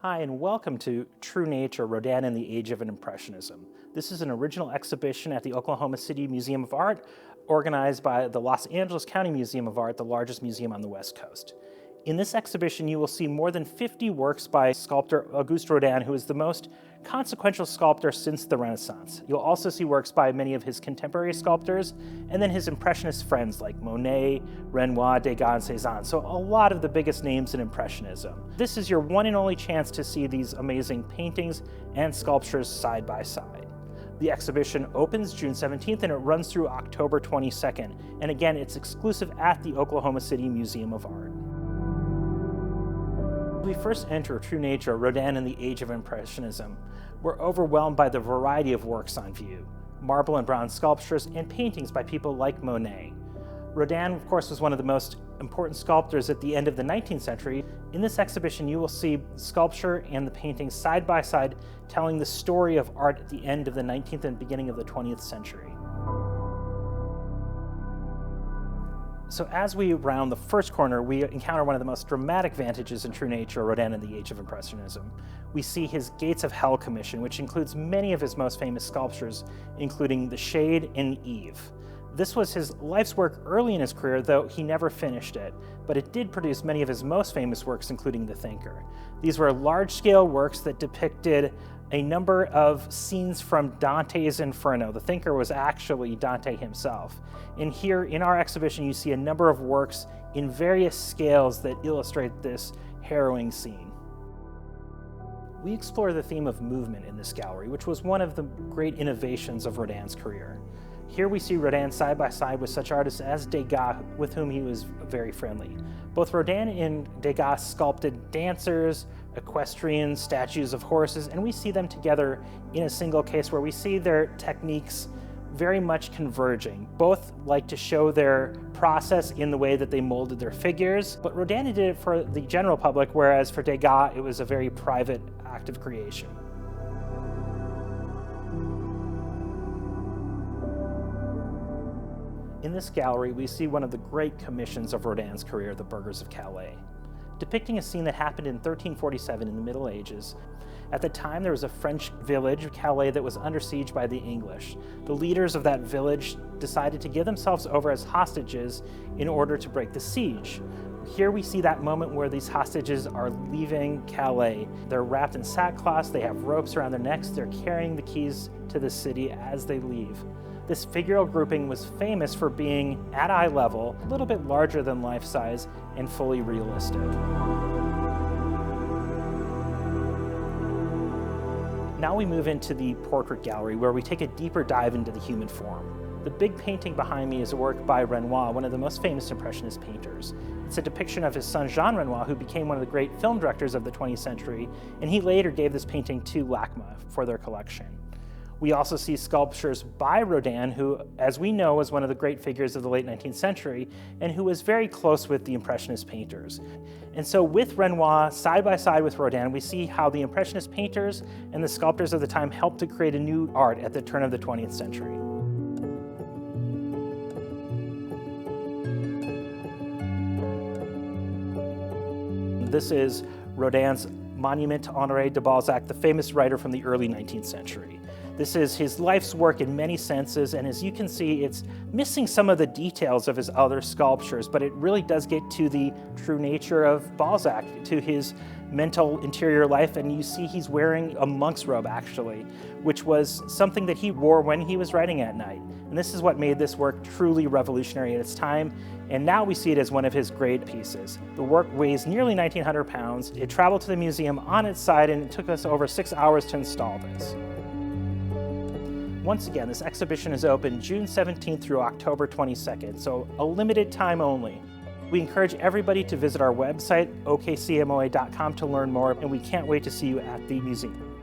Hi, and welcome to True Nature, Rodin and the Age of Impressionism. This is an original exhibition at the Oklahoma City Museum of Art, organized by the Los Angeles County Museum of Art, the largest museum on the West Coast. In this exhibition, you will see more than 50 works by sculptor Auguste Rodin, who is the most consequential sculptor since the Renaissance. You'll also see works by many of his contemporary sculptors, and then his Impressionist friends like Monet, Renoir, Degas, and Cézanne. So a lot of the biggest names in Impressionism. This is your one and only chance to see these amazing paintings and sculptures side by side. The exhibition opens June 17th and it runs through October 22nd. And again, it's exclusive at the Oklahoma City Museum of Art. When we first enter True Nature, Rodin and the Age of Impressionism, we're overwhelmed by the variety of works on view. Marble and bronze sculptures and paintings by people like Monet. Rodin, of course, was one of the most important sculptors at the end of the 19th century. In this exhibition, you will see sculpture and the paintings side by side, telling the story of art at the end of the 19th and beginning of the 20th century. So as we round the first corner, we encounter one of the most dramatic vantages in True Nature, Rodin and the Age of Impressionism. We see his Gates of Hell commission, which includes many of his most famous sculptures, including The Shade and Eve. This was his life's work early in his career, though he never finished it, but it did produce many of his most famous works, including The Thinker. These were large-scale works that depicted a number of scenes from Dante's Inferno. The Thinker was actually Dante himself. And here in our exhibition, you see a number of works in various scales that illustrate this harrowing scene. We explore the theme of movement in this gallery, which was one of the great innovations of Rodin's career. Here we see Rodin side by side with such artists as Degas, with whom he was very friendly. Both Rodin and Degas sculpted dancers, equestrians, statues of horses, and we see them together in a single case where we see their techniques very much converging. Both like to show their process in the way that they molded their figures, but Rodin did it for the general public, whereas for Degas it was a very private act of creation. In this gallery, we see one of the great commissions of Rodin's career, The Burghers of Calais, depicting a scene that happened in 1347 in the Middle Ages. At the time, there was a French village, Calais, that was under siege by the English. The leaders of that village decided to give themselves over as hostages in order to break the siege. Here we see that moment where these hostages are leaving Calais. They're wrapped in sackcloth, they have ropes around their necks, they're carrying the keys to the city as they leave. This figural grouping was famous for being at eye level, a little bit larger than life size, and fully realistic. Now we move into the portrait gallery, where we take a deeper dive into the human form. The big painting behind me is a work by Renoir, one of the most famous Impressionist painters. It's a depiction of his son Jean Renoir, who became one of the great film directors of the 20th century, and he later gave this painting to LACMA for their collection. We also see sculptures by Rodin, who, as we know, was one of the great figures of the late 19th century, and who was very close with the Impressionist painters. And so with Renoir, side by side with Rodin, we see how the Impressionist painters and the sculptors of the time helped to create a new art at the turn of the 20th century. This is Rodin's monument to Honoré de Balzac, the famous writer from the early 19th century. This is his life's work in many senses, and as you can see, it's missing some of the details of his other sculptures, but it really does get to the true nature of Balzac, to his mental interior life, and you see he's wearing a monk's robe, actually, which was something that he wore when he was writing at night. And this is what made this work truly revolutionary at its time, and now we see it as one of his great pieces. The work weighs nearly 1,900 pounds. It traveled to the museum on its side, and it took us over 6 hours to install this. Once again, this exhibition is open June 17th through October 22nd, so a limited time only. We encourage everybody to visit our website, OKCMOA.com, to learn more, and we can't wait to see you at the museum.